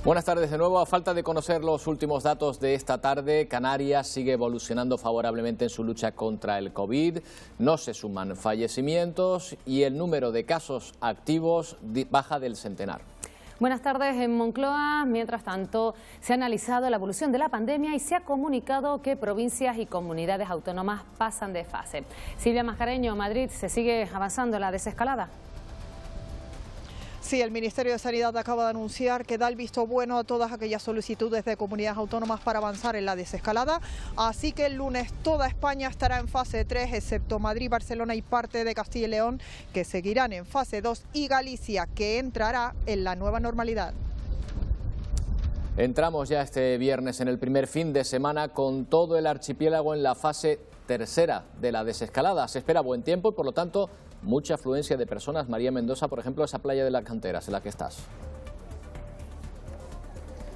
Buenas tardes de nuevo. A falta de conocer los últimos datos de esta tarde, Canarias sigue evolucionando favorablemente en su lucha contra el COVID. No se suman fallecimientos y el número de casos activos baja del centenar. Buenas tardes. En Moncloa, mientras tanto, se ha analizado la evolución de la pandemia y se ha comunicado que provincias y comunidades autónomas pasan de fase. Silvia Mascareño, Madrid, ¿se sigue avanzando en la desescalada? Sí, el Ministerio de Sanidad acaba de anunciar que da el visto bueno a todas aquellas solicitudes de comunidades autónomas para avanzar en la desescalada. Así que el lunes toda España estará en fase 3, excepto Madrid, Barcelona y parte de Castilla y León, que seguirán en fase 2, y Galicia, que entrará en la nueva normalidad. Entramos ya este viernes en el primer fin de semana con todo el archipiélago en la fase tercera de la desescalada. Se espera buen tiempo y por lo tanto mucha afluencia de personas. María Mendoza, por ejemplo, esa playa de las Canteras en la que estás.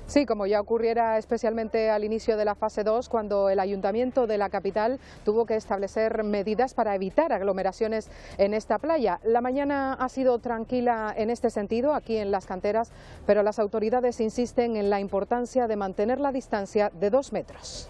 Sí, como ya ocurriera especialmente al inicio de la fase 2, cuando el Ayuntamiento de la capital tuvo que establecer medidas para evitar aglomeraciones en esta playa. La mañana ha sido tranquila en este sentido, aquí en las Canteras, pero las autoridades insisten en la importancia de mantener la distancia de 2 metros.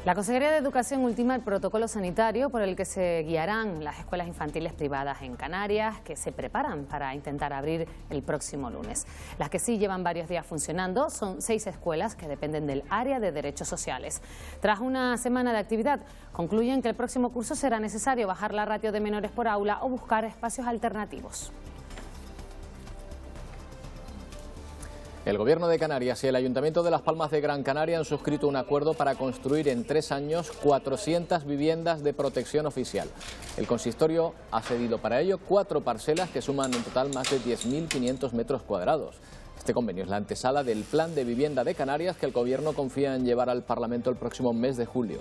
La Consejería de Educación ultima el protocolo sanitario por el que se guiarán las escuelas infantiles privadas en Canarias, que se preparan para intentar abrir el próximo lunes. Las que sí llevan varios días funcionando son 6 escuelas que dependen del área de derechos sociales. Tras una semana de actividad, concluyen que el próximo curso será necesario bajar la ratio de menores por aula o buscar espacios alternativos. El Gobierno de Canarias y el Ayuntamiento de Las Palmas de Gran Canaria han suscrito un acuerdo para construir en 3 años 400 viviendas de protección oficial. El consistorio ha cedido para ello 4 parcelas que suman en total más de 10.500 metros cuadrados. Este convenio es la antesala del Plan de Vivienda de Canarias que el Gobierno confía en llevar al Parlamento el próximo mes de julio.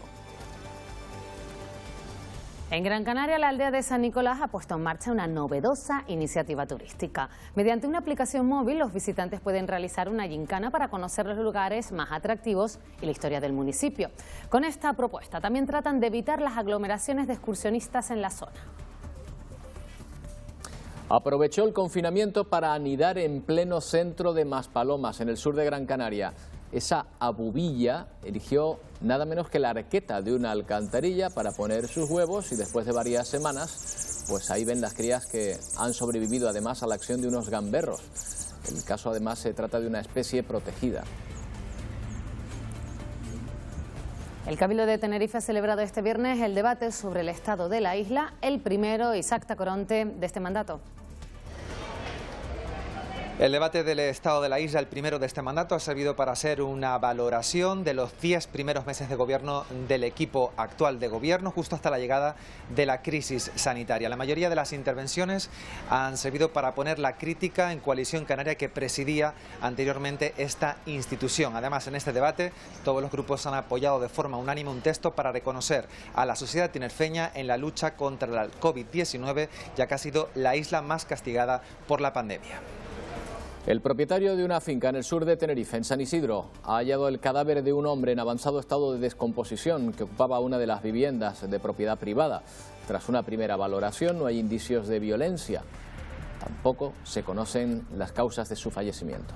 En Gran Canaria, la aldea de San Nicolás ha puesto en marcha una novedosa iniciativa turística. Mediante una aplicación móvil, los visitantes pueden realizar una gincana para conocer los lugares más atractivos y la historia del municipio. Con esta propuesta también tratan de evitar las aglomeraciones de excursionistas en la zona. Aprovechó el confinamiento para anidar en pleno centro de Maspalomas, en el sur de Gran Canaria. Esa abubilla eligió nada menos que la arqueta de una alcantarilla para poner sus huevos y después de varias semanas, pues ahí ven las crías que han sobrevivido además a la acción de unos gamberros. En el caso además se trata de una especie protegida. El Cabildo de Tenerife ha celebrado este viernes el debate sobre el estado de la isla, el primero, Isaac Tacoronte, de este mandato. El debate del estado de la isla, el primero de este mandato, ha servido para hacer una valoración de los 10 primeros meses de gobierno del equipo actual de gobierno, justo hasta la llegada de la crisis sanitaria. La mayoría de las intervenciones han servido para poner la crítica en Coalición Canaria que presidía anteriormente esta institución. Además, en este debate, todos los grupos han apoyado de forma unánime un texto para reconocer a la sociedad tinerfeña en la lucha contra la COVID-19, ya que ha sido la isla más castigada por la pandemia. El propietario de una finca en el sur de Tenerife, en San Isidro, ha hallado el cadáver de un hombre en avanzado estado de descomposición que ocupaba una de las viviendas de propiedad privada. Tras una primera valoración no hay indicios de violencia. Tampoco se conocen las causas de su fallecimiento.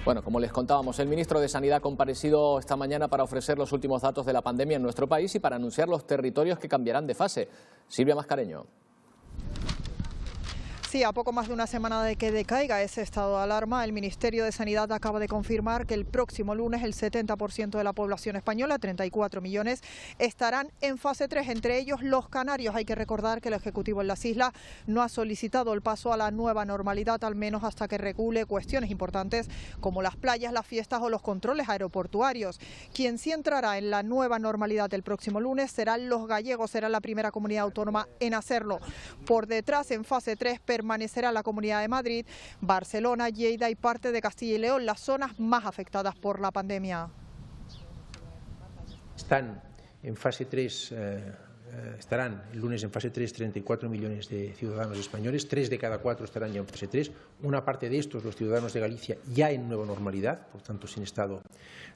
Bueno, como les contábamos, el ministro de Sanidad ha comparecido esta mañana para ofrecer los últimos datos de la pandemia en nuestro país y para anunciar los territorios que cambiarán de fase. Silvia Mascareño. Sí, a poco más de una semana de que decaiga ese estado de alarma, el Ministerio de Sanidad acaba de confirmar que el próximo lunes el 70% de la población española, 34 millones, estarán en fase 3, entre ellos los canarios. Hay que recordar que el Ejecutivo en las islas no ha solicitado el paso a la nueva normalidad, al menos hasta que regule cuestiones importantes como las playas, las fiestas o los controles aeroportuarios. Quien sí entrará en la nueva normalidad el próximo lunes serán los gallegos, será la primera comunidad autónoma en hacerlo. Por detrás, en fase 3, permanecerá la Comunidad de Madrid, Barcelona, Lleida y parte de Castilla y León, las zonas más afectadas por la pandemia. Están en fase 3 estarán el lunes en fase 3 34 millones de ciudadanos españoles, 3 de cada 4 estarán ya en fase 3. Una parte de estos, los ciudadanos de Galicia, ya en nueva normalidad, por tanto sin estado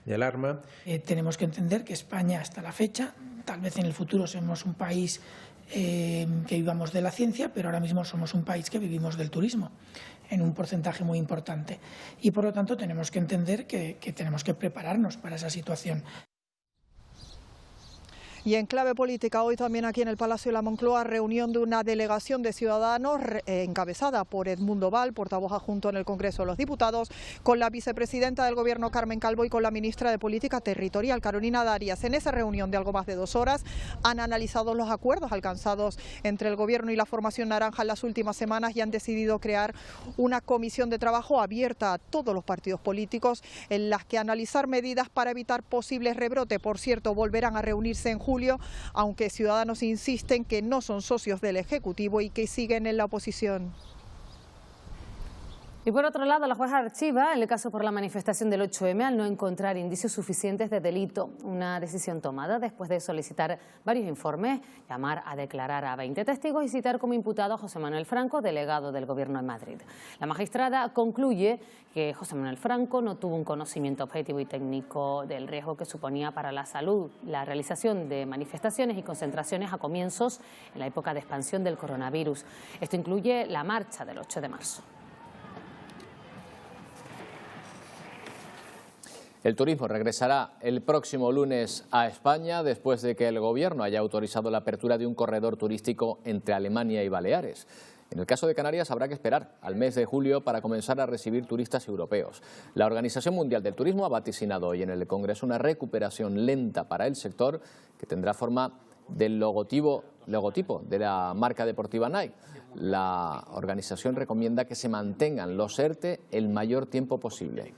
de alarma. Tenemos que entender que España hasta la fecha, tal vez en el futuro seamos un país que vivamos de la ciencia, pero ahora mismo somos un país que vivimos del turismo en un porcentaje muy importante y por lo tanto tenemos que entender que tenemos que prepararnos para esa situación. Y en clave política, hoy también aquí en el Palacio de la Moncloa, reunión de una delegación de ciudadanos encabezada por Edmundo Val, portavoz adjunto en el Congreso de los Diputados, con la vicepresidenta del Gobierno, Carmen Calvo, y con la ministra de Política Territorial, Carolina Darias. En esa reunión de algo más de 2 horas han analizado los acuerdos alcanzados entre el Gobierno y la formación naranja en las últimas semanas y han decidido crear una comisión de trabajo abierta a todos los partidos políticos en las que analizar medidas para evitar posibles rebrotes. Por cierto, volverán a reunirse en julio, aunque Ciudadanos insisten que no son socios del Ejecutivo y que siguen en la oposición. Y por otro lado, la jueza archiva el caso por la manifestación del 8M al no encontrar indicios suficientes de delito. Una decisión tomada después de solicitar varios informes, llamar a declarar a 20 testigos y citar como imputado a José Manuel Franco, delegado del Gobierno en Madrid. La magistrada concluye que José Manuel Franco no tuvo un conocimiento objetivo y técnico del riesgo que suponía para la salud la realización de manifestaciones y concentraciones a comienzos en la época de expansión del coronavirus. Esto incluye la marcha del 8 de marzo. El turismo regresará el próximo lunes a España después de que el Gobierno haya autorizado la apertura de un corredor turístico entre Alemania y Baleares. En el caso de Canarias habrá que esperar al mes de julio para comenzar a recibir turistas europeos. La Organización Mundial del Turismo ha vaticinado hoy en el Congreso una recuperación lenta para el sector que tendrá forma del logotipo de la marca deportiva Nike. La organización recomienda que se mantengan los ERTE el mayor tiempo posible.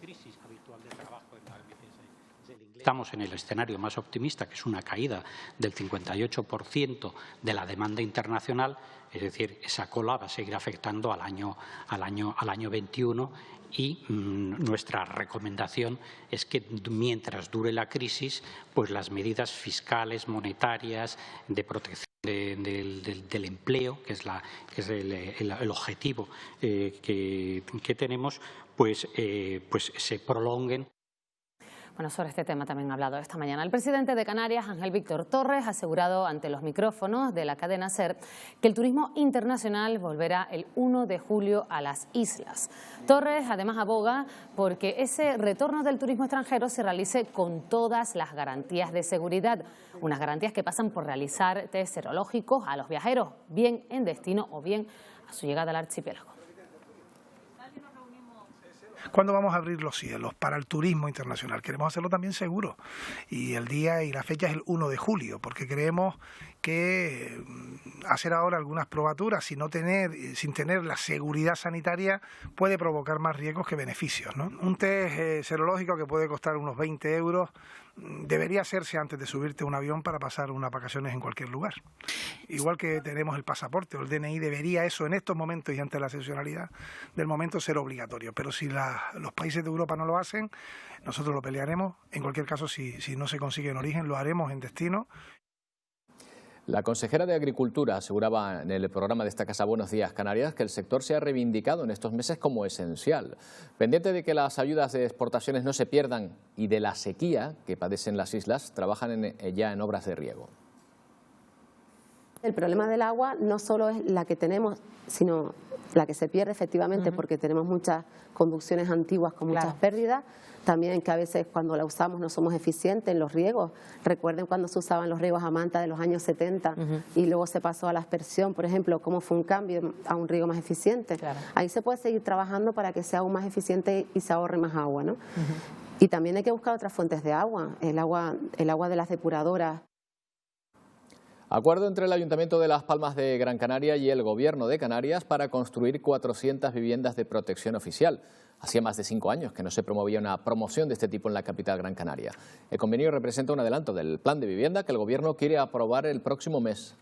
Estamos en el escenario más optimista, que es una caída del 58% de la demanda internacional, es decir, esa cola va a seguir afectando al año 21 y nuestra recomendación es que mientras dure la crisis, pues las medidas fiscales, monetarias, de protección del empleo, que es el objetivo que tenemos, pues se prolonguen. Bueno, sobre este tema también ha hablado esta mañana el presidente de Canarias, Ángel Víctor Torres, ha asegurado ante los micrófonos de la cadena SER que el turismo internacional volverá el 1 de julio a las islas. Torres además aboga porque ese retorno del turismo extranjero se realice con todas las garantías de seguridad, unas garantías que pasan por realizar test serológicos a los viajeros, bien en destino o bien a su llegada al archipiélago. ¿Cuándo vamos a abrir los cielos para el turismo internacional? Queremos hacerlo también seguro y el día y la fecha es el 1 de julio porque creemos que hacer ahora algunas probaturas sin tener la seguridad sanitaria puede provocar más riesgos que beneficios, ¿no? Un test serológico que puede costar unos 20 euros debería hacerse antes de subirte a un avión para pasar unas vacaciones en cualquier lugar. Igual que tenemos el pasaporte o el DNI, debería eso en estos momentos y ante la excepcionalidad del momento ser obligatorio. Pero si los países de Europa no lo hacen, nosotros lo pelearemos. En cualquier caso, si no se consigue en origen, lo haremos en destino. La consejera de Agricultura aseguraba en el programa de esta casa Buenos Días Canarias que el sector se ha reivindicado en estos meses como esencial. Pendiente de que las ayudas de exportaciones no se pierdan y de la sequía que padecen las islas, trabajan ya en obras de riego. El problema del agua no solo es la que tenemos, sino la que se pierde efectivamente porque tenemos muchas conducciones antiguas con muchas pérdidas. También que a veces cuando la usamos no somos eficientes en los riegos. Recuerden cuando se usaban los riegos a manta de los años 70 y luego se pasó a la aspersión, por ejemplo, cómo fue un cambio a un riego más eficiente. Ahí se puede seguir trabajando para que sea aún más eficiente y se ahorre más agua, ¿no? Y también hay que buscar otras fuentes de agua, el agua de las depuradoras. Acuerdo entre el Ayuntamiento de Las Palmas de Gran Canaria y el Gobierno de Canarias para construir 400 viviendas de protección oficial. Hacía más de 5 años que no se promovía una promoción de este tipo en la capital Gran Canaria. El convenio representa un adelanto del plan de vivienda que el Gobierno quiere aprobar el próximo mes.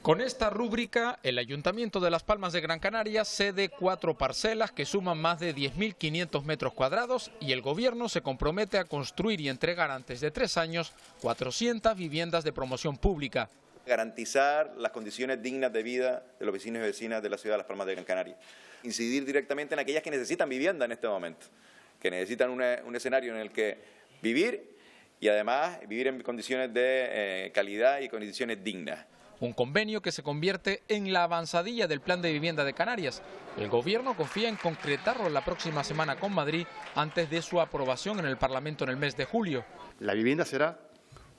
Con esta rúbrica, el Ayuntamiento de Las Palmas de Gran Canaria cede 4 parcelas que suman más de 10.500 metros cuadrados y el Gobierno se compromete a construir y entregar antes de 3 años 400 viviendas de promoción pública. Garantizar las condiciones dignas de vida de los vecinos y vecinas de la ciudad de Las Palmas de Gran Canaria. Incidir directamente en aquellas que necesitan vivienda en este momento, que necesitan un escenario en el que vivir y además vivir en condiciones de calidad y condiciones dignas. Un convenio que se convierte en la avanzadilla del Plan de Vivienda de Canarias. El Gobierno confía en concretarlo la próxima semana con Madrid antes de su aprobación en el Parlamento en el mes de julio. La vivienda será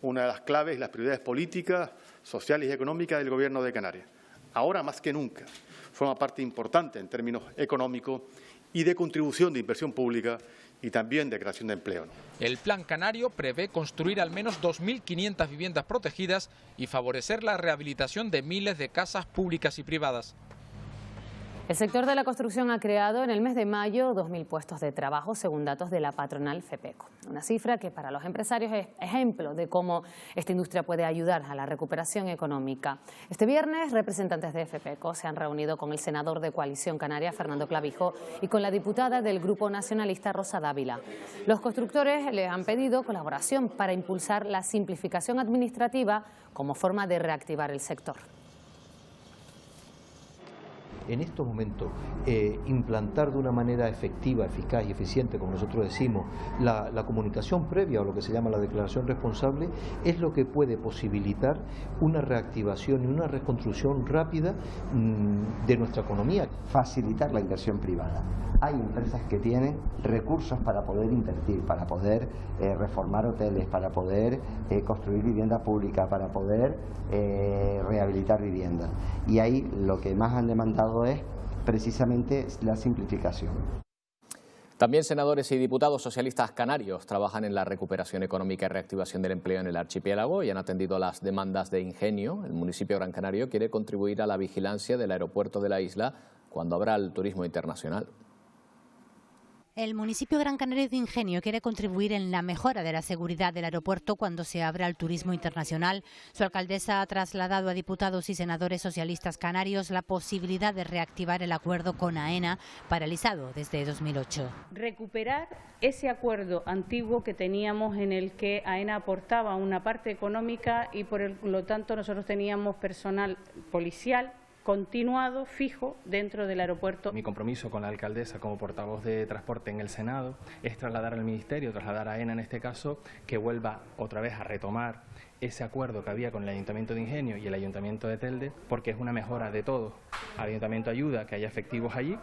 una de las claves y las prioridades políticas, sociales y económicas del Gobierno de Canarias. Ahora más que nunca forma parte importante en términos económicos y de contribución de inversión pública y también de creación de empleo. El Plan Canario prevé construir al menos 2.500 viviendas protegidas y favorecer la rehabilitación de miles de casas públicas y privadas. El sector de la construcción ha creado en el mes de mayo 2.000 puestos de trabajo, según datos de la patronal FEPECO. Una cifra que para los empresarios es ejemplo de cómo esta industria puede ayudar a la recuperación económica. Este viernes, representantes de FEPECO se han reunido con el senador de Coalición Canaria, Fernando Clavijo, y con la diputada del Grupo Nacionalista, Rosa Dávila. Los constructores les han pedido colaboración para impulsar la simplificación administrativa como forma de reactivar el sector. En estos momentos, implantar de una manera efectiva, eficaz y eficiente, como nosotros decimos, la comunicación previa o lo que se llama la declaración responsable, es lo que puede posibilitar una reactivación y una reconstrucción rápida de nuestra economía. Facilitar la inversión privada. Hay empresas que tienen recursos para poder invertir, para poder reformar hoteles, para poder construir vivienda pública, para poder rehabilitar viviendas. Y ahí lo que más han demandado es precisamente la simplificación. También senadores y diputados socialistas canarios trabajan en la recuperación económica y reactivación del empleo en el archipiélago y han atendido las demandas de Ingenio. El municipio Gran Canario quiere contribuir a la vigilancia del aeropuerto de la isla cuando abra el turismo internacional. El municipio Gran Canario de Ingenio quiere contribuir en la mejora de la seguridad del aeropuerto cuando se abra el turismo internacional. Su alcaldesa ha trasladado a diputados y senadores socialistas canarios la posibilidad de reactivar el acuerdo con AENA, paralizado desde 2008. Recuperar ese acuerdo antiguo que teníamos en el que AENA aportaba una parte económica y por lo tanto nosotros teníamos personal policial continuado, fijo, dentro del aeropuerto. Mi compromiso con la alcaldesa como portavoz de transporte en el Senado es trasladar al Ministerio, trasladar a AENA en este caso, que vuelva otra vez a retomar ese acuerdo que había con el Ayuntamiento de Ingenio y el Ayuntamiento de Telde, porque es una mejora de todo. Al Ayuntamiento ayuda a que haya efectivos allí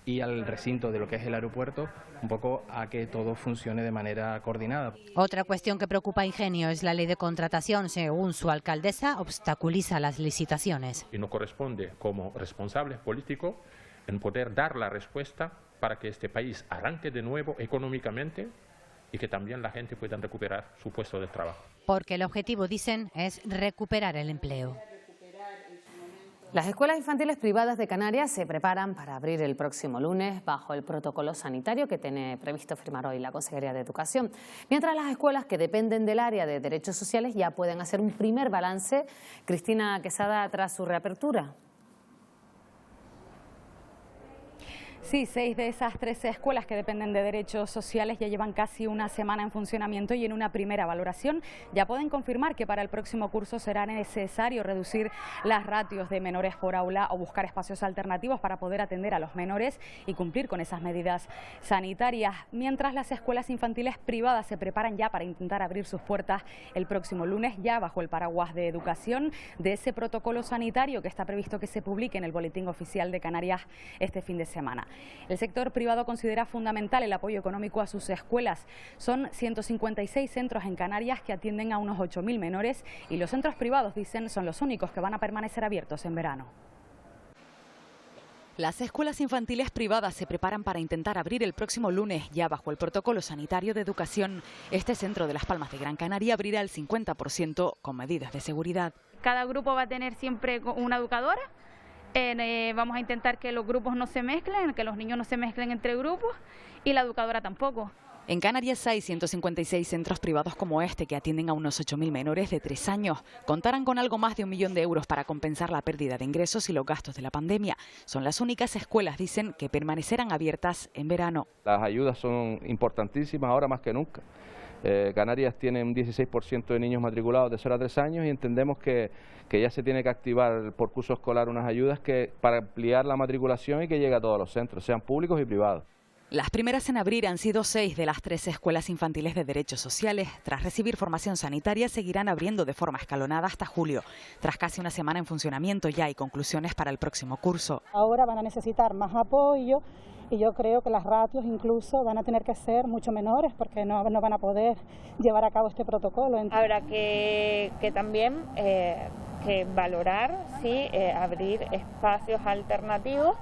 y al recinto de lo que es el aeropuerto, un poco a que todo funcione de manera coordinada. Otra cuestión que preocupa a Ingenio es la ley de contratación. Según su alcaldesa, obstaculiza las licitaciones. Y nos corresponde, como responsables políticos, en poder dar la respuesta para que este país arranque de nuevo económicamente y que también la gente pueda recuperar su puesto de trabajo. Porque el objetivo, dicen, es recuperar el empleo. Las escuelas infantiles privadas de Canarias se preparan para abrir el próximo lunes bajo el protocolo sanitario que tiene previsto firmar hoy la Consejería de Educación. Mientras las escuelas que dependen del área de derechos sociales ya pueden hacer un primer balance. Cristina Quesada, tras su reapertura. Sí, 6 de esas 13 escuelas que dependen de derechos sociales ya llevan casi una semana en funcionamiento y en una primera valoración ya pueden confirmar que para el próximo curso será necesario reducir las ratios de menores por aula o buscar espacios alternativos para poder atender a los menores y cumplir con esas medidas sanitarias. Mientras las escuelas infantiles privadas se preparan ya para intentar abrir sus puertas el próximo lunes, ya bajo el paraguas de educación, de ese protocolo sanitario que está previsto que se publique en el Boletín Oficial de Canarias este fin de semana. El sector privado considera fundamental el apoyo económico a sus escuelas. Son 156 centros en Canarias que atienden a unos 8.000 menores y los centros privados, dicen, son los únicos que van a permanecer abiertos en verano. Las escuelas infantiles privadas se preparan para intentar abrir el próximo lunes, ya bajo el protocolo sanitario de educación. Este centro de Las Palmas de Gran Canaria abrirá el 50% con medidas de seguridad. Cada grupo va a tener siempre una educadora. Vamos a intentar que los grupos no se mezclen, que los niños no se mezclen entre grupos y la educadora tampoco. En Canarias hay 156 centros privados como este que atienden a unos 8.000 menores de 3 años. Contarán con algo más de 1 millón de euros para compensar la pérdida de ingresos y los gastos de la pandemia. Son las únicas escuelas, dicen, que permanecerán abiertas en verano. Las ayudas son importantísimas ahora más que nunca. Canarias tiene un 16% de niños matriculados de 0 a 3 años y entendemos que ya se tiene que activar por curso escolar unas ayudas para ampliar la matriculación y que llegue a todos los centros, sean públicos y privados. Las primeras en abrir han sido 6 de las 13 escuelas infantiles de derechos sociales. Tras recibir formación sanitaria, seguirán abriendo de forma escalonada hasta julio. Tras casi una semana en funcionamiento, ya hay conclusiones para el próximo curso. Ahora van a necesitar más apoyo y yo creo que las ratios incluso van a tener que ser mucho menores porque no van a poder llevar a cabo este protocolo. Habrá que también que valorar, sí, abrir espacios alternativos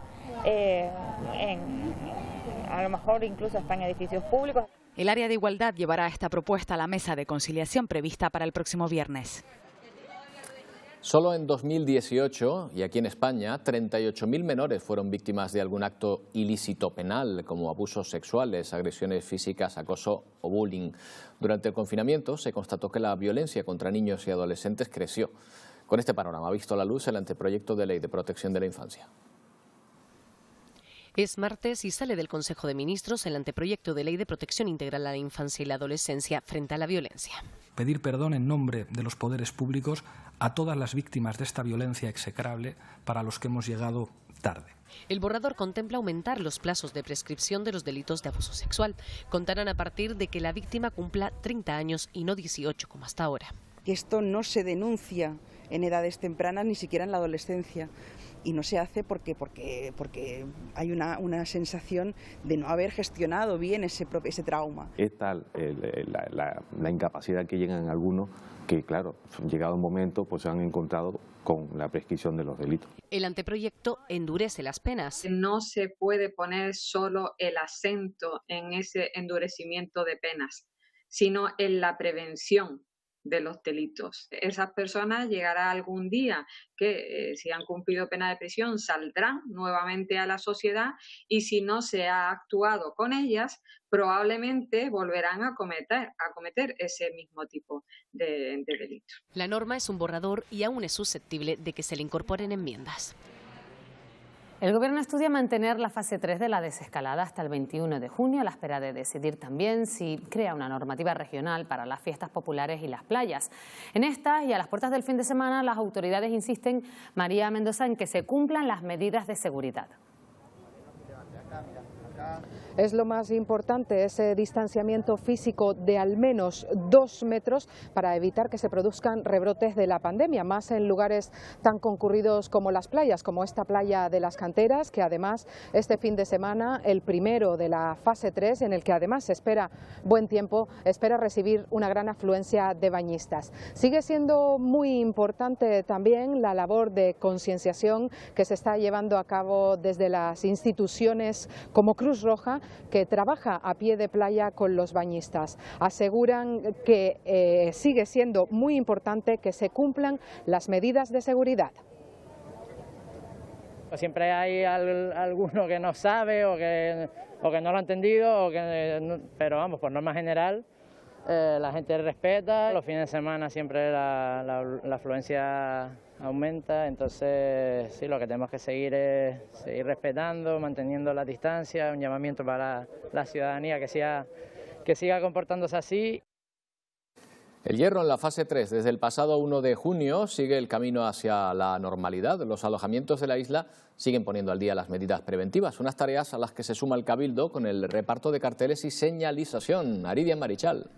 a lo mejor incluso hasta en edificios públicos. El área de igualdad llevará esta propuesta a la mesa de conciliación prevista para el próximo viernes. Solo en 2018, y aquí en España, 38.000 menores fueron víctimas de algún acto ilícito penal, como abusos sexuales, agresiones físicas, acoso o bullying. Durante el confinamiento se constató que la violencia contra niños y adolescentes creció. Con este panorama ha visto la luz el anteproyecto de ley de protección de la infancia. Es martes y sale del Consejo de Ministros el anteproyecto de ley de protección integral a la infancia y la adolescencia frente a la violencia. Pedir perdón en nombre de los poderes públicos a todas las víctimas de esta violencia execrable para los que hemos llegado tarde. El borrador contempla aumentar los plazos de prescripción de los delitos de abuso sexual. Contarán a partir de que la víctima cumpla 30 años y no 18 como hasta ahora. Que esto no se denuncia en edades tempranas, ni siquiera en la adolescencia. Y no se hace porque hay una sensación de no haber gestionado bien ese trauma. Es tal la incapacidad que llegan algunos que, claro, llegado un momento, pues se han encontrado con la prescripción de los delitos. El anteproyecto endurece las penas. No se puede poner solo el acento en ese endurecimiento de penas, sino en la prevención de los delitos. Esas personas llegará algún día que si han cumplido pena de prisión saldrán nuevamente a la sociedad y si no se ha actuado con ellas probablemente volverán a cometer ese mismo tipo de delito. La norma es un borrador y aún es susceptible de que se le incorporen enmiendas. El Gobierno estudia mantener la fase 3 de la desescalada hasta el 21 de junio, a la espera de decidir también si crea una normativa regional para las fiestas populares y las playas. En estas y a las puertas del fin de semana, las autoridades insisten, María Mendoza, en que se cumplan las medidas de seguridad. Es lo más importante, ese distanciamiento físico de al menos 2 metros para evitar que se produzcan rebrotes de la pandemia, más en lugares tan concurridos como las playas, como esta playa de las Canteras, que además este fin de semana, el primero de la fase 3, en el que además se espera buen tiempo, espera recibir una gran afluencia de bañistas. Sigue siendo muy importante también la labor de concienciación que se está llevando a cabo desde las instituciones como Cruz Roja, que trabaja a pie de playa con los bañistas. Aseguran que sigue siendo muy importante que se cumplan las medidas de seguridad. Siempre hay alguno que no sabe o que no lo ha entendido, pero vamos, por norma general la gente respeta. Los fines de semana siempre la afluencia aumenta, entonces sí, lo que tenemos que seguir es seguir respetando, manteniendo la distancia, un llamamiento para la ciudadanía que siga comportándose así. El Hierro en la fase 3 desde el pasado 1 de junio sigue el camino hacia la normalidad. Los alojamientos de la isla siguen poniendo al día las medidas preventivas, unas tareas a las que se suma el Cabildo con el reparto de carteles y señalización. Aridia Marichal.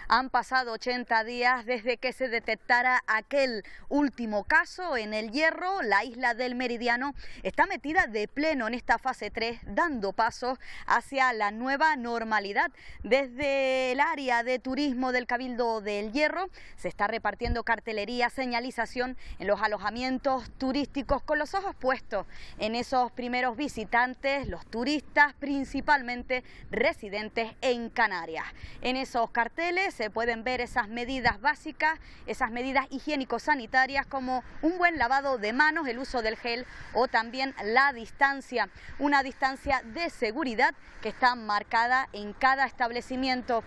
Han pasado 80 días desde que se detectara aquel último caso en el Hierro. La isla del Meridiano está metida de pleno en esta fase 3, dando pasos hacia la nueva normalidad. Desde el área de turismo del Cabildo del Hierro se está repartiendo cartelería, señalización en los alojamientos turísticos, con los ojos puestos en esos primeros visitantes, los turistas, principalmente residentes en Canarias. En esos carteles se pueden ver esas medidas básicas, esas medidas higiénico-sanitarias como un buen lavado de manos, el uso del gel o también la distancia, una distancia de seguridad que está marcada en cada establecimiento.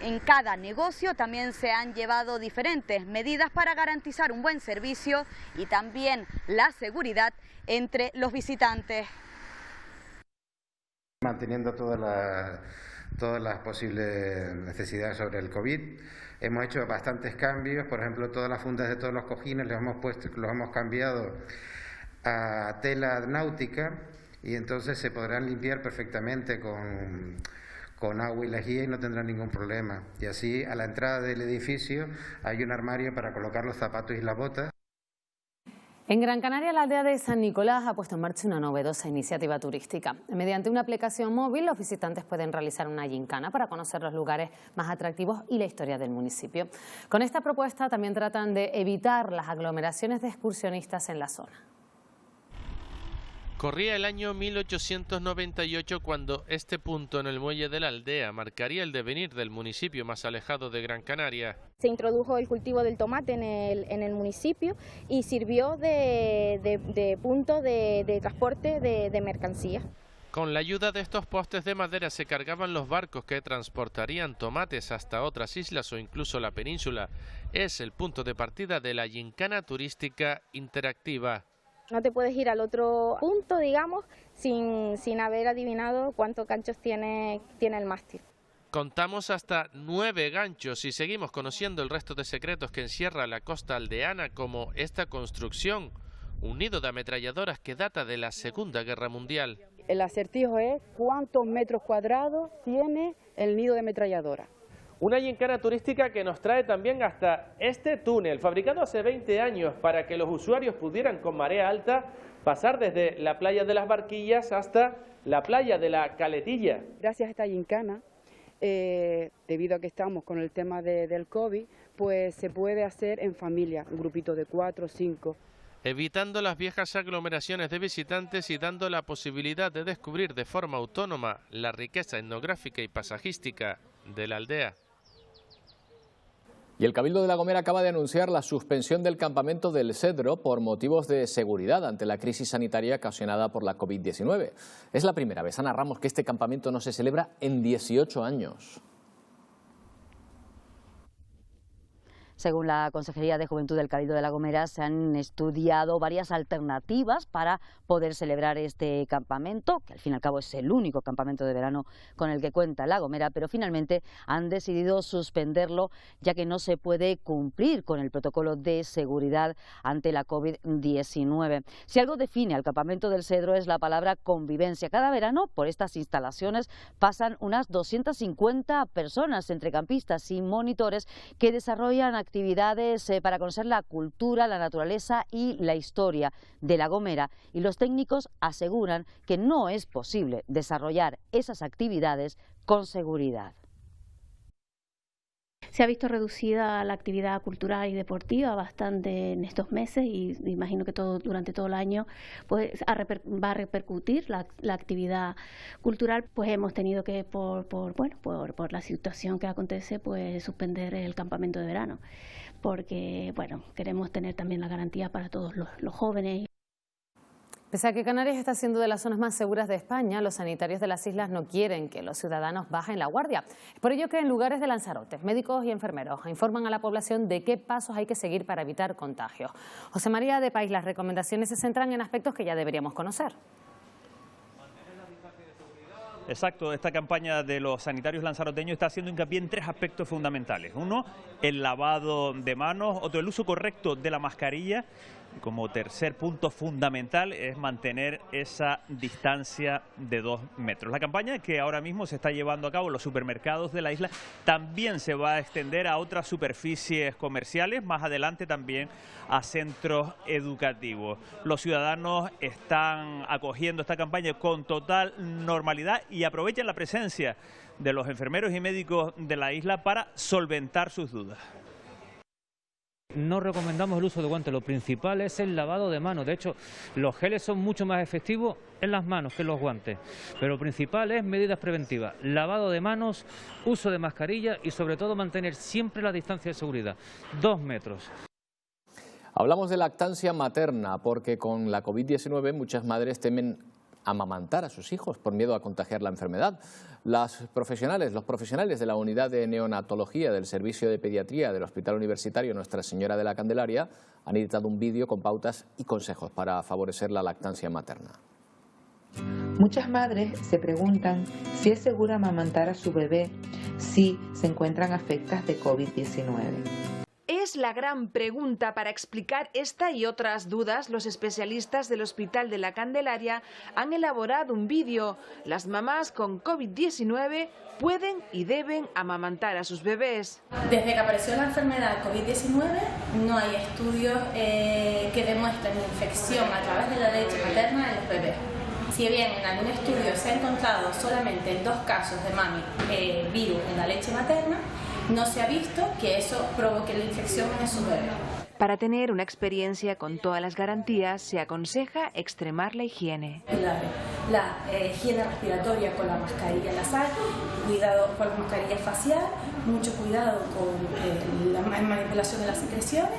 En cada negocio también se han llevado diferentes medidas para garantizar un buen servicio y también la seguridad entre los visitantes. Manteniendo todas las posibles necesidades sobre el COVID. Hemos hecho bastantes cambios, por ejemplo, todas las fundas de todos los cojines los hemos cambiado a tela náutica y entonces se podrán limpiar perfectamente con agua y lejía y no tendrán ningún problema. Y así, a la entrada del edificio hay un armario para colocar los zapatos y las botas. En Gran Canaria, la aldea de San Nicolás ha puesto en marcha una novedosa iniciativa turística. Mediante una aplicación móvil, los visitantes pueden realizar una gincana para conocer los lugares más atractivos y la historia del municipio. Con esta propuesta también tratan de evitar las aglomeraciones de excursionistas en la zona. Corría el año 1898 cuando este punto en el muelle de la aldea marcaría el devenir del municipio más alejado de Gran Canaria. Se introdujo el cultivo del tomate en el municipio y sirvió de punto de transporte de mercancías. Con la ayuda de estos postes de madera se cargaban los barcos que transportarían tomates hasta otras islas o incluso la península. Es el punto de partida de la gincana turística interactiva. No te puedes ir al otro punto, digamos, sin haber adivinado cuántos ganchos tiene el mástil. Contamos hasta 9 ganchos y seguimos conociendo el resto de secretos que encierra la costa aldeana, como esta construcción, un nido de ametralladoras que data de la Segunda Guerra Mundial. El acertijo es cuántos metros cuadrados tiene el nido de ametralladora. Una gincana turística que nos trae también hasta este túnel, fabricado hace 20 años para que los usuarios pudieran con marea alta pasar desde la playa de las Barquillas hasta la playa de la Caletilla. Gracias a esta gincana, debido a que estamos con el tema del COVID, pues se puede hacer en familia, un grupito de 4 o 5. Evitando las viejas aglomeraciones de visitantes y dando la posibilidad de descubrir de forma autónoma la riqueza etnográfica y paisajística de la aldea. Y el Cabildo de La Gomera acaba de anunciar la suspensión del campamento del Cedro por motivos de seguridad ante la crisis sanitaria ocasionada por la COVID-19. Es la primera vez, Ana Ramos, que este campamento no se celebra en 18 años. Según la Consejería de Juventud del Cabildo de La Gomera, se han estudiado varias alternativas para poder celebrar este campamento, que al fin y al cabo es el único campamento de verano con el que cuenta La Gomera, pero finalmente han decidido suspenderlo ya que no se puede cumplir con el protocolo de seguridad ante la COVID-19. Si algo define al campamento del Cedro es la palabra convivencia. Cada verano por estas instalaciones pasan unas 250 personas entre campistas y monitores que desarrollan actividades para conocer la cultura, la naturaleza y la historia de La Gomera, y los técnicos aseguran que no es posible desarrollar esas actividades con seguridad. Se ha visto reducida la actividad cultural y deportiva bastante en estos meses y imagino que durante todo el año pues, va a repercutir la actividad cultural. Pues hemos tenido que, por la situación que acontece, pues suspender el campamento de verano, porque bueno, queremos tener también la garantía para todos los jóvenes. Pese a que Canarias está siendo de las zonas más seguras de España, los sanitarios de las islas no quieren que los ciudadanos bajen la guardia. Es por ello que en lugares de Lanzarote, médicos y enfermeros informan a la población de qué pasos hay que seguir para evitar contagios. José María de País, las recomendaciones se centran en aspectos que ya deberíamos conocer. Exacto, esta campaña de los sanitarios lanzaroteños está haciendo hincapié en 3 aspectos fundamentales. Uno, el lavado de manos; otro, el uso correcto de la mascarilla. Y como tercer punto fundamental es mantener esa distancia de 2 metros. La campaña que ahora mismo se está llevando a cabo en los supermercados de la isla también se va a extender a otras superficies comerciales, más adelante también a centros educativos. Los ciudadanos están acogiendo esta campaña con total normalidad y aprovechan la presencia de los enfermeros y médicos de la isla para solventar sus dudas. No recomendamos el uso de guantes, lo principal es el lavado de manos. De hecho, los geles son mucho más efectivos en las manos que en los guantes. Pero lo principal es medidas preventivas, lavado de manos, uso de mascarilla y sobre todo mantener siempre la distancia de seguridad, 2 metros. Hablamos de lactancia materna porque con la COVID-19 muchas madres temen amamantar a sus hijos por miedo a contagiar la enfermedad. Los profesionales de la unidad de neonatología del Servicio de Pediatría del Hospital Universitario Nuestra Señora de la Candelaria han editado un vídeo con pautas y consejos para favorecer la lactancia materna. Muchas madres se preguntan si es seguro amamantar a su bebé si se encuentran afectadas de COVID-19. Es la gran pregunta. Para explicar esta y otras dudas, los especialistas del Hospital de la Candelaria han elaborado un vídeo. Las mamás con COVID-19 pueden y deben amamantar a sus bebés. Desde que apareció la enfermedad COVID-19 no hay estudios que demuestren infección a través de la leche materna en los bebés. Si bien en algún estudio se ha encontrado solamente en 2 casos de mami virus en la leche materna, no se ha visto que eso provoque la infección en su bebé. Para tener una experiencia con todas las garantías, se aconseja extremar la higiene. La higiene respiratoria con la mascarilla nasal, cuidado con la mascarilla facial, mucho cuidado con la manipulación de las secreciones,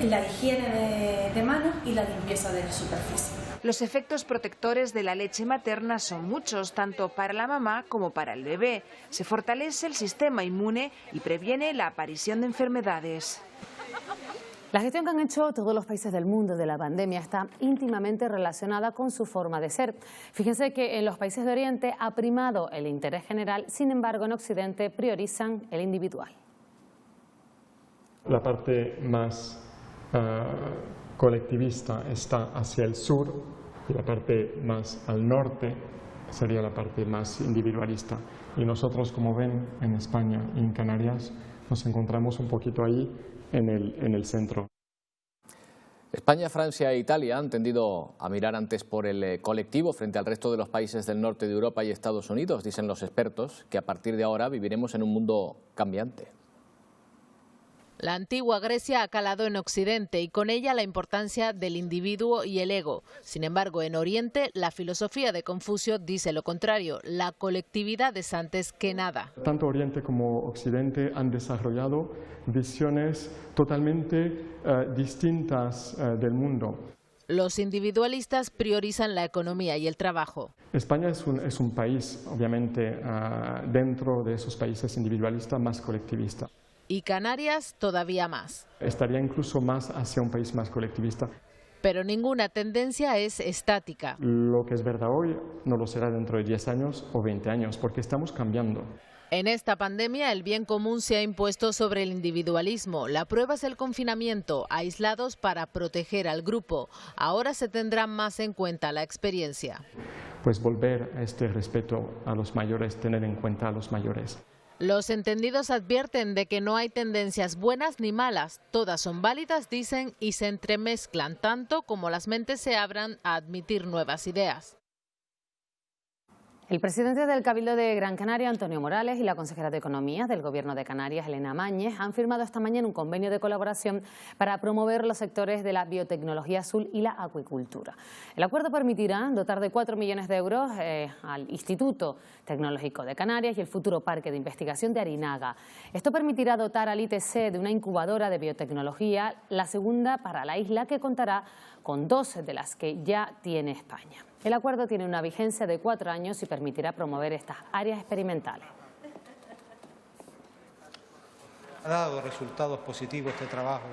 la higiene de manos y la limpieza de la superficie. Los efectos protectores de la leche materna son muchos, tanto para la mamá como para el bebé. Se fortalece el sistema inmune y previene la aparición de enfermedades. La gestión que han hecho todos los países del mundo de la pandemia está íntimamente relacionada con su forma de ser. Fíjense que en los países de Oriente ha primado el interés general, sin embargo en Occidente priorizan el individual. La parte más colectivista está hacia el sur y la parte más al norte sería la parte más individualista. Y nosotros, como ven, en España y en Canarias nos encontramos un poquito ahí en el centro. España, Francia e Italia han tendido a mirar antes por el colectivo frente al resto de los países del norte de Europa y Estados Unidos. Dicen los expertos que a partir de ahora viviremos en un mundo cambiante. La antigua Grecia ha calado en Occidente y con ella la importancia del individuo y el ego. Sin embargo, en Oriente, la filosofía de Confucio dice lo contrario. La colectividad es antes que nada. Tanto Oriente como Occidente han desarrollado visiones totalmente distintas del mundo. Los individualistas priorizan la economía y el trabajo. España es un país, obviamente, dentro de esos países individualistas más colectivista. Y Canarias todavía más. Estaría incluso más hacia un país más colectivista. Pero ninguna tendencia es estática. Lo que es verdad hoy no lo será dentro de 10 años o 20 años, porque estamos cambiando. En esta pandemia el bien común se ha impuesto sobre el individualismo. La prueba es el confinamiento, aislados para proteger al grupo. Ahora se tendrá más en cuenta la experiencia. Pues volver a este respeto a los mayores, tener en cuenta a los mayores. Los entendidos advierten de que no hay tendencias buenas ni malas, todas son válidas, dicen, y se entremezclan tanto como las mentes se abran a admitir nuevas ideas. El presidente del Cabildo de Gran Canaria, Antonio Morales, y la consejera de Economía del Gobierno de Canarias, Elena Mañez, han firmado esta mañana un convenio de colaboración para promover los sectores de la biotecnología azul y la acuicultura. El acuerdo permitirá dotar de 4 millones de euros al Instituto Tecnológico de Canarias y el futuro Parque de Investigación de Arinaga. Esto permitirá dotar al ITC de una incubadora de biotecnología, la segunda para la isla, que contará con 2 de las que ya tiene España. El acuerdo tiene una vigencia de 4 años y permitirá promover estas áreas experimentales. Ha dado resultados positivos este trabajo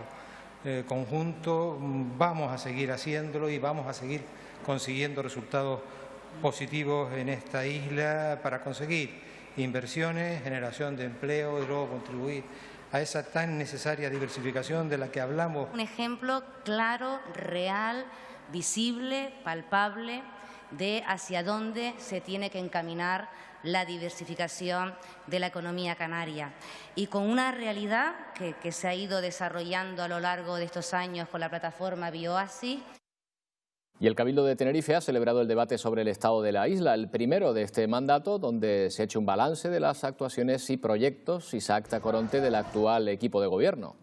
conjunto, vamos a seguir haciéndolo y vamos a seguir consiguiendo resultados positivos en esta isla para conseguir inversiones, generación de empleo y luego contribuir a esa tan necesaria diversificación de la que hablamos. Un ejemplo claro, real, visible, palpable de hacia dónde se tiene que encaminar la diversificación de la economía canaria. Y con una realidad que se ha ido desarrollando a lo largo de estos años con la plataforma Bioasis. Y el Cabildo de Tenerife ha celebrado el debate sobre el estado de la isla, el primero de este mandato, donde se ha hecho un balance de las actuaciones y proyectos. Isaac Tacoronte, del actual equipo de gobierno.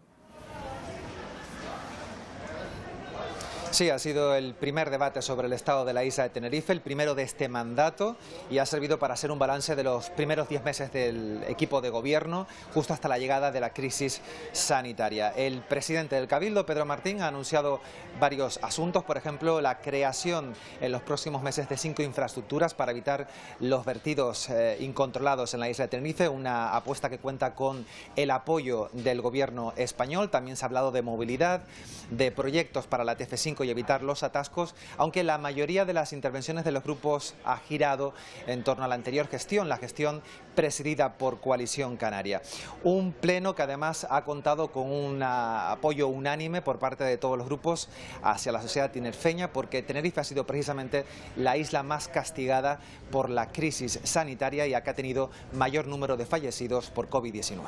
Sí, ha sido el primer debate sobre el estado de la isla de Tenerife, el primero de este mandato, y ha servido para hacer un balance de los primeros 10 meses del equipo de gobierno, justo hasta la llegada de la crisis sanitaria. El presidente del Cabildo, Pedro Martín, ha anunciado varios asuntos, por ejemplo, la creación en los próximos meses de 5 infraestructuras para evitar los vertidos incontrolados en la isla de Tenerife, una apuesta que cuenta con el apoyo del gobierno español. También se ha hablado de movilidad, de proyectos para la TF5 y evitar los atascos, aunque la mayoría de las intervenciones de los grupos ha girado en torno a la anterior gestión, la gestión presidida por Coalición Canaria. Un pleno que además ha contado con un apoyo unánime por parte de todos los grupos hacia la sociedad tinerfeña, porque Tenerife ha sido precisamente la isla más castigada por la crisis sanitaria y que ha tenido mayor número de fallecidos por COVID-19.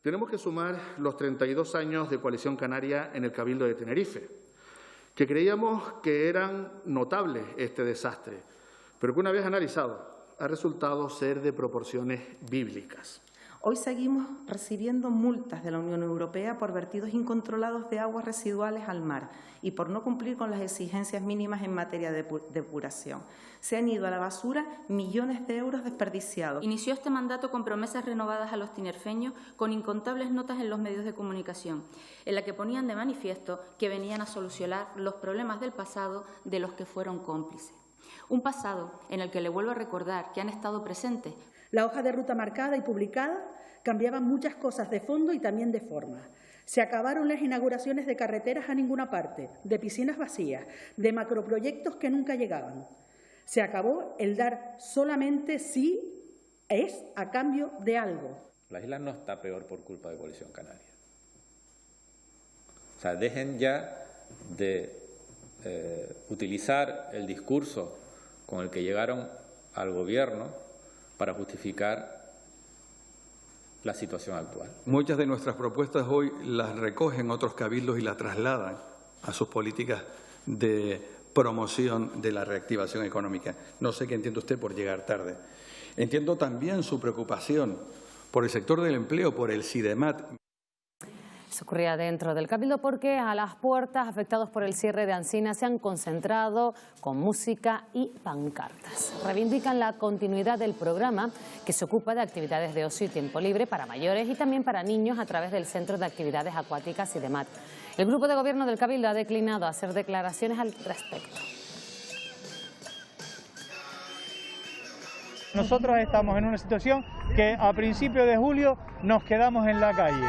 Tenemos que sumar los 32 años de Coalición Canaria en el Cabildo de Tenerife, que creíamos que eran notables este desastre, pero que una vez analizado ha resultado ser de proporciones bíblicas. Hoy seguimos recibiendo multas de la Unión Europea por vertidos incontrolados de aguas residuales al mar y por no cumplir con las exigencias mínimas en materia de depuración. Se han ido a la basura millones de euros desperdiciados. Inició este mandato con promesas renovadas a los tinerfeños, con incontables notas en los medios de comunicación, en la que ponían de manifiesto que venían a solucionar los problemas del pasado de los que fueron cómplices. Un pasado en el que le vuelvo a recordar que han estado presentes. La hoja de ruta marcada y publicada cambiaban muchas cosas de fondo y también de forma. Se acabaron las inauguraciones de carreteras a ninguna parte, de piscinas vacías, de macroproyectos que nunca llegaban. Se acabó el dar solamente si es a cambio de algo. La isla no está peor por culpa de Coalición Canaria. O sea, dejen ya de utilizar el discurso con el que llegaron al gobierno para justificar la situación actual. Muchas de nuestras propuestas hoy las recogen otros cabildos y las trasladan a sus políticas de promoción de la reactivación económica. No sé qué entiende usted por llegar tarde. Entiendo también su preocupación por el sector del empleo, por el SIDEMAT. Eso ocurría dentro del Cabildo porque a las puertas afectados por el cierre de Ancina se han concentrado con música y pancartas. Reivindican la continuidad del programa que se ocupa de actividades de ocio y tiempo libre para mayores y también para niños a través del Centro de Actividades Acuáticas SIDEMAT. El grupo de gobierno del Cabildo ha declinado hacer declaraciones al respecto. Nosotros estamos en una situación que a principios de julio nos quedamos en la calle.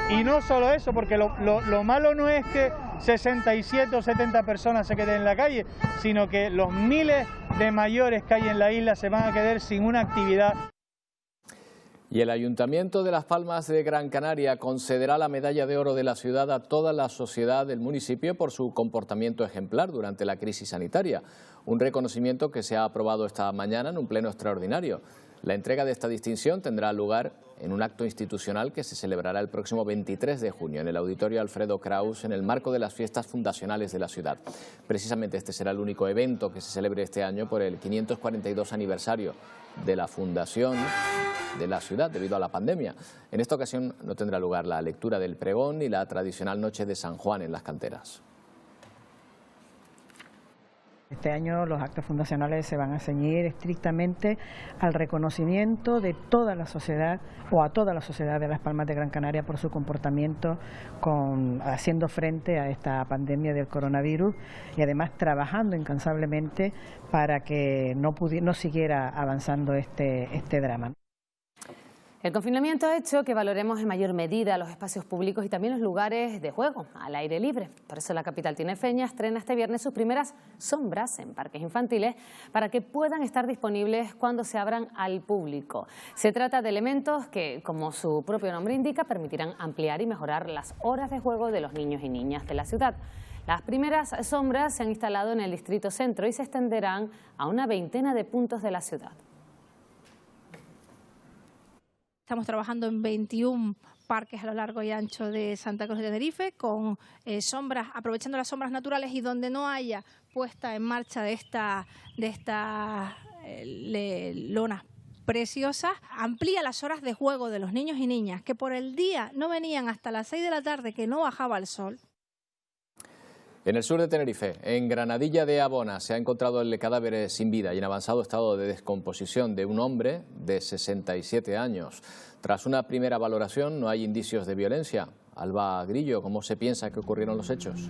Y no solo eso, porque lo malo no es que 67 o 70 personas se queden en la calle, sino que los miles de mayores que hay en la isla se van a quedar sin una actividad. Y el Ayuntamiento de Las Palmas de Gran Canaria concederá la medalla de oro de la ciudad a toda la sociedad del municipio por su comportamiento ejemplar durante la crisis sanitaria. Un reconocimiento que se ha aprobado esta mañana en un pleno extraordinario. La entrega de esta distinción tendrá lugar en un acto institucional que se celebrará el próximo 23 de junio en el Auditorio Alfredo Kraus en el marco de las fiestas fundacionales de la ciudad. Precisamente este será el único evento que se celebre este año por el 542 aniversario de la fundación de la ciudad debido a la pandemia. En esta ocasión no tendrá lugar la lectura del pregón ni la tradicional noche de San Juan en las canteras. Este año los actos fundacionales se van a ceñir estrictamente al reconocimiento de toda la sociedad o a toda la sociedad de Las Palmas de Gran Canaria por su comportamiento haciendo frente a esta pandemia del coronavirus y además trabajando incansablemente para que no siguiera avanzando este drama. El confinamiento ha hecho que valoremos en mayor medida los espacios públicos y también los lugares de juego al aire libre. Por eso la capital tinerfeña estrena este viernes sus primeras sombras en parques infantiles para que puedan estar disponibles cuando se abran al público. Se trata de elementos que, como su propio nombre indica, permitirán ampliar y mejorar las horas de juego de los niños y niñas de la ciudad. Las primeras sombras se han instalado en el distrito centro y se extenderán a una veintena de puntos de la ciudad. Estamos trabajando en 21 parques a lo largo y ancho de Santa Cruz de Tenerife con sombras, aprovechando las sombras naturales, y donde no haya puesta en marcha de esta lonas preciosas, amplía las horas de juego de los niños y niñas que por el día no venían hasta las 6 de la tarde, que no bajaba el sol. En el sur de Tenerife, en Granadilla de Abona, se ha encontrado el cadáver sin vida y en avanzado estado de descomposición de un hombre de 67 años. Tras una primera valoración no hay indicios de violencia. Alba Grillo, ¿cómo se piensa que ocurrieron los hechos?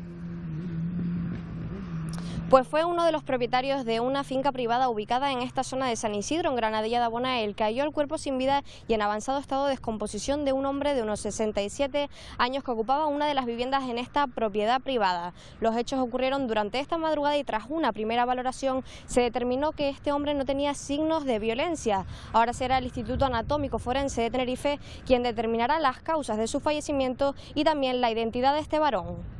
Pues fue uno de los propietarios de una finca privada ubicada en esta zona de San Isidro, en Granadilla de Abona, el que halló el cuerpo sin vida y en avanzado estado de descomposición de un hombre de unos 67 años que ocupaba una de las viviendas en esta propiedad privada. Los hechos ocurrieron durante esta madrugada y tras una primera valoración se determinó que este hombre no tenía signos de violencia. Ahora será el Instituto Anatómico Forense de Tenerife quien determinará las causas de su fallecimiento y también la identidad de este varón.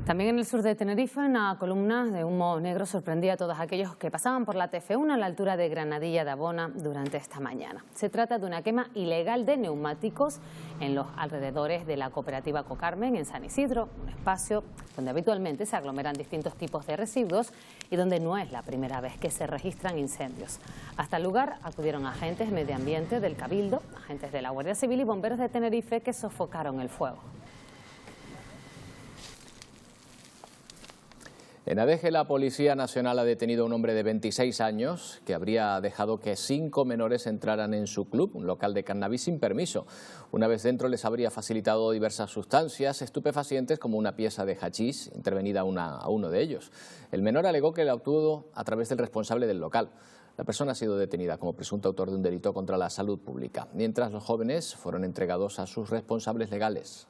También en el sur de Tenerife, una columna de humo negro sorprendía a todos aquellos que pasaban por la TF1 a la altura de Granadilla de Abona durante esta mañana. Se trata de una quema ilegal de neumáticos en los alrededores de la cooperativa Cocarmen en San Isidro, un espacio donde habitualmente se aglomeran distintos tipos de residuos y donde no es la primera vez que se registran incendios. Hasta el lugar acudieron agentes de medio ambiente del Cabildo, agentes de la Guardia Civil y bomberos de Tenerife que sofocaron el fuego. En Adeje, la Policía Nacional ha detenido a un hombre de 26 años que habría dejado que 5 menores entraran en su club, un local de cannabis sin permiso. Una vez dentro les habría facilitado diversas sustancias estupefacientes como una pieza de hachís intervenida a uno de ellos. El menor alegó que la obtuvo a través del responsable del local. La persona ha sido detenida como presunto autor de un delito contra la salud pública, mientras los jóvenes fueron entregados a sus responsables legales.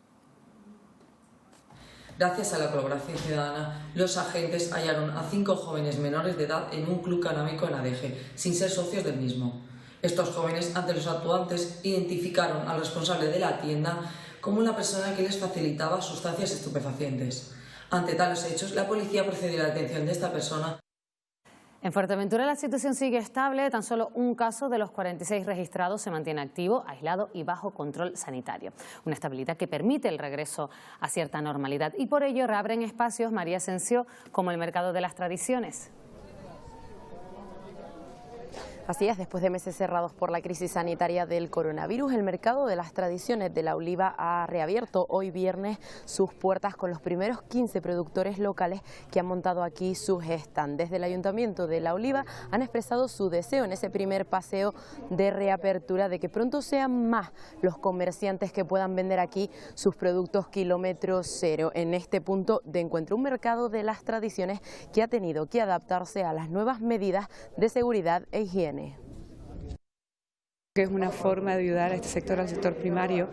Gracias a la colaboración ciudadana, los agentes hallaron a 5 jóvenes menores de edad en un club canábico en Adeje, sin ser socios del mismo. Estos jóvenes, ante los actuantes, identificaron al responsable de la tienda como la persona que les facilitaba sustancias estupefacientes. Ante tales hechos, la policía procedió a la detención de esta persona. En Fuerteventura la situación sigue estable, tan solo un caso de los 46 registrados se mantiene activo, aislado y bajo control sanitario. Una estabilidad que permite el regreso a cierta normalidad y por ello reabren espacios, María Asensio, como el Mercado de las Tradiciones. Así es, después de meses cerrados por la crisis sanitaria del coronavirus, el Mercado de las Tradiciones de La Oliva ha reabierto hoy viernes sus puertas con los primeros 15 productores locales que han montado aquí sus stands. Desde el Ayuntamiento de La Oliva han expresado su deseo en ese primer paseo de reapertura de que pronto sean más los comerciantes que puedan vender aquí sus productos kilómetro cero en este punto de encuentro. Un Mercado de las Tradiciones que ha tenido que adaptarse a las nuevas medidas de seguridad e higiene. Que es una forma de ayudar a este sector, al sector primario,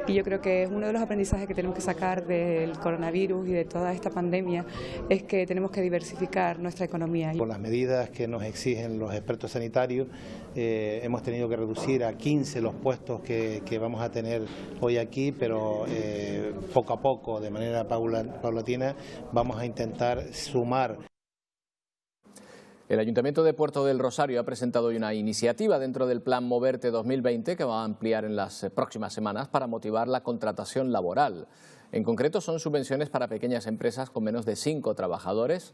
y yo creo que uno de los aprendizajes que tenemos que sacar del coronavirus y de toda esta pandemia es que tenemos que diversificar nuestra economía. Con las medidas que nos exigen los expertos sanitarios, hemos tenido que reducir a 15 los puestos que vamos a tener hoy aquí, pero poco a poco, de manera paulatina, vamos a intentar sumar. El Ayuntamiento de Puerto del Rosario ha presentado hoy una iniciativa dentro del Plan Moverte 2020 que va a ampliar en las próximas semanas para motivar la contratación laboral. En concreto son subvenciones para pequeñas empresas con menos de 5 trabajadores,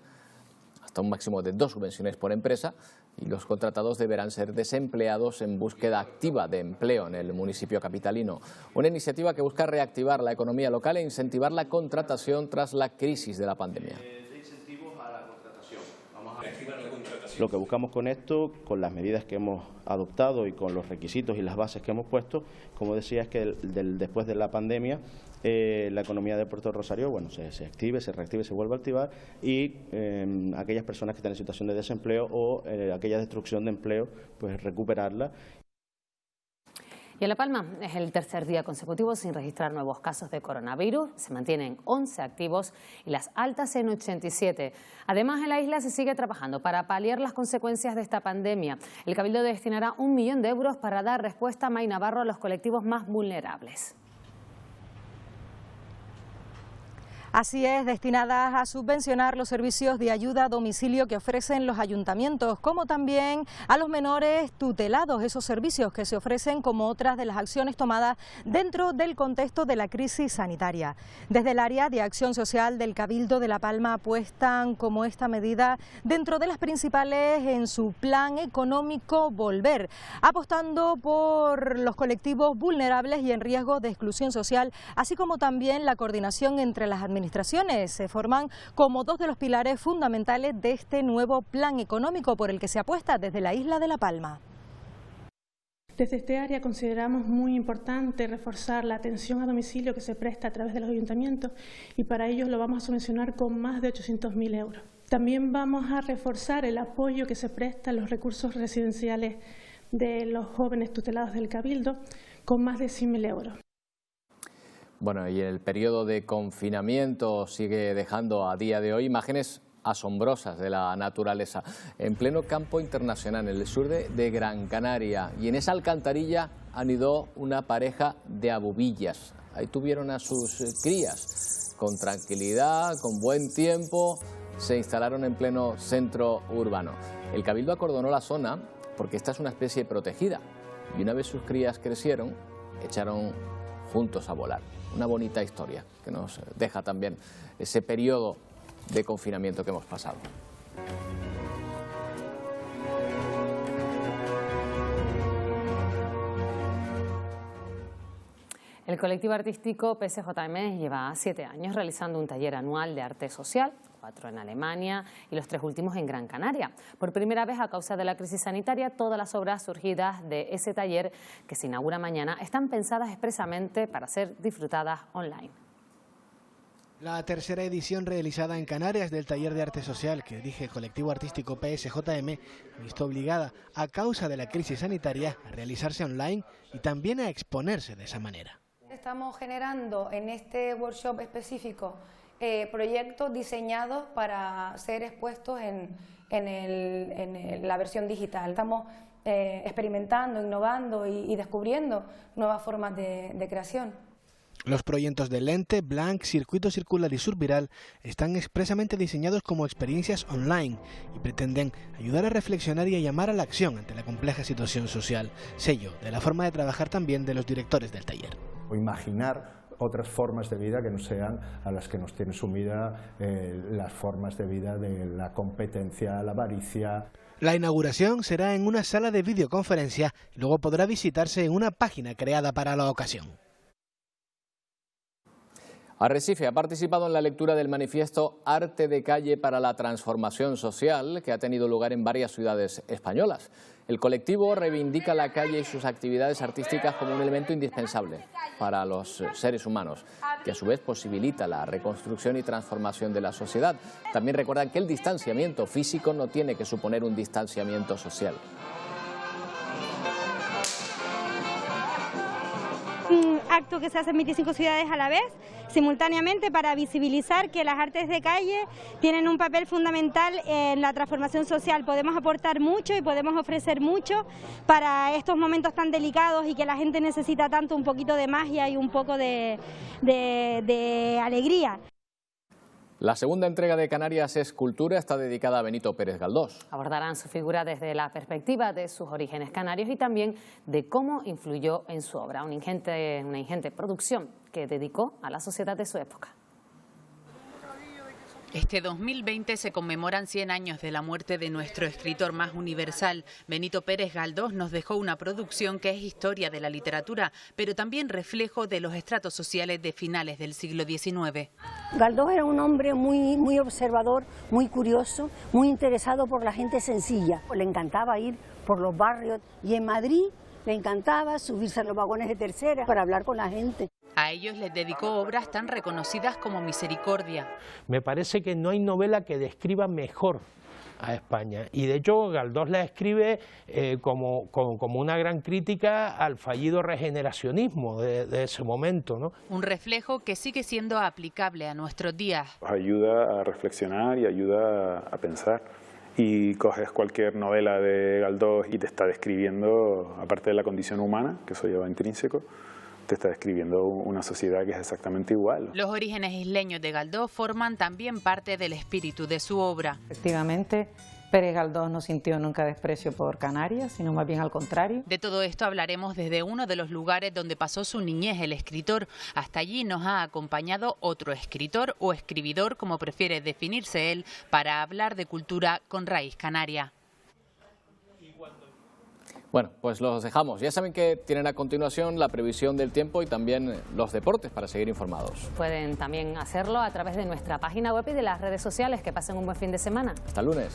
hasta un máximo de 2 subvenciones por empresa, y los contratados deberán ser desempleados en búsqueda activa de empleo en el municipio capitalino. Una iniciativa que busca reactivar la economía local e incentivar la contratación tras la crisis de la pandemia. Lo que buscamos con esto, con las medidas que hemos adoptado y con los requisitos y las bases que hemos puesto, como decía, es que después de la pandemia la economía de Puerto Rosario se active, se reactive, se vuelva a activar y aquellas personas que están en situación de desempleo o aquella destrucción de empleo, pues recuperarla. Y en La Palma es el tercer día consecutivo sin registrar nuevos casos de coronavirus. Se mantienen 11 activos y las altas en 87. Además, en la isla se sigue trabajando para paliar las consecuencias de esta pandemia. El Cabildo destinará 1 millón de euros para dar respuesta a May Navarro a los colectivos más vulnerables. Así es, destinadas a subvencionar los servicios de ayuda a domicilio que ofrecen los ayuntamientos, como también a los menores tutelados, esos servicios que se ofrecen como otras de las acciones tomadas dentro del contexto de la crisis sanitaria. Desde el área de acción social del Cabildo de La Palma apuestan como esta medida dentro de las principales en su plan económico Volver, apostando por los colectivos vulnerables y en riesgo de exclusión social, así como también la coordinación entre las administraciones. Se forman como dos de los pilares fundamentales de este nuevo plan económico por el que se apuesta desde la isla de La Palma. Desde este área consideramos muy importante reforzar la atención a domicilio que se presta a través de los ayuntamientos y para ello lo vamos a subvencionar con más de 800.000 euros. También vamos a reforzar el apoyo que se presta a los recursos residenciales de los jóvenes tutelados del Cabildo con más de 100.000 euros. Bueno, y el periodo de confinamiento sigue dejando a día de hoy imágenes asombrosas de la naturaleza. En pleno campo internacional, en el sur de Gran Canaria, y en esa alcantarilla anidó una pareja de abubillas. Ahí tuvieron a sus crías. Con tranquilidad, con buen tiempo, se instalaron en pleno centro urbano. El Cabildo acordonó la zona porque esta es una especie protegida. Y una vez sus crías crecieron, echaron juntos a volar. Una bonita historia que nos deja también ese periodo de confinamiento que hemos pasado. El colectivo artístico PSJM lleva 7 años realizando un taller anual de arte social, 4 en Alemania y los 3 últimos en Gran Canaria. Por primera vez, a causa de la crisis sanitaria, todas las obras surgidas de ese taller, que se inaugura mañana, están pensadas expresamente para ser disfrutadas online. La tercera edición realizada en Canarias del taller de arte social que dirige el colectivo artístico PSJM, visto obligada a causa de la crisis sanitaria a realizarse online y también a exponerse de esa manera. Estamos generando en este workshop específico proyectos diseñados para ser expuestos en la versión digital. Estamos experimentando, innovando y descubriendo nuevas formas de creación. Los proyectos de lente, blank, circuito circular y surviral están expresamente diseñados como experiencias online y pretenden ayudar a reflexionar y a llamar a la acción ante la compleja situación social, sello de la forma de trabajar también de los directores del taller. O imaginar otras formas de vida que no sean a las que nos tiene sumida las formas de vida de la competencia, la avaricia. La inauguración será en una sala de videoconferencia y luego podrá visitarse en una página creada para la ocasión. Arrecife ha participado en la lectura del manifiesto Arte de Calle para la Transformación Social, que ha tenido lugar en varias ciudades españolas. El colectivo reivindica la calle y sus actividades artísticas como un elemento indispensable para los seres humanos, que a su vez posibilita la reconstrucción y transformación de la sociedad. También recuerdan que el distanciamiento físico no tiene que suponer un distanciamiento social. Un acto que se hace en 25 ciudades a la vez, simultáneamente, para visibilizar que las artes de calle tienen un papel fundamental en la transformación social. Podemos aportar mucho y podemos ofrecer mucho para estos momentos tan delicados y que la gente necesita tanto un poquito de magia y un poco de alegría. La segunda entrega de Canarias es Cultura, está dedicada a Benito Pérez Galdós. Abordarán su figura desde la perspectiva de sus orígenes canarios y también de cómo influyó en su obra, una ingente producción que dedicó a la sociedad de su época. Este 2020 se conmemoran 100 años de la muerte de nuestro escritor más universal. Benito Pérez Galdós nos dejó una producción que es historia de la literatura, pero también reflejo de los estratos sociales de finales del siglo XIX. Galdós era un hombre muy observador, muy curioso, muy interesado por la gente sencilla. Le encantaba ir por los barrios y en Madrid le encantaba subirse a los vagones de tercera para hablar con la gente. A ellos les dedicó obras tan reconocidas como Misericordia. Me parece que no hay novela que describa mejor a España y de hecho Galdós la escribe como una gran crítica al fallido regeneracionismo de ese momento, ¿no? Un reflejo que sigue siendo aplicable a nuestros días. Ayuda a reflexionar y ayuda a pensar. Y coges cualquier novela de Galdós y te está describiendo, aparte de la condición humana, que eso lleva intrínseco, te está describiendo una sociedad que es exactamente igual. Los orígenes isleños de Galdós forman también parte del espíritu de su obra. Efectivamente, Pérez Galdós no sintió nunca desprecio por Canarias, sino más bien al contrario. De todo esto hablaremos desde uno de los lugares donde pasó su niñez el escritor. Hasta allí nos ha acompañado otro escritor o escribidor, como prefiere definirse él, para hablar de cultura con raíz canaria. Bueno, pues los dejamos. Ya saben que tienen a continuación la previsión del tiempo y también los deportes para seguir informados. Pueden también hacerlo a través de nuestra página web y de las redes sociales. Que pasen un buen fin de semana. Hasta el lunes.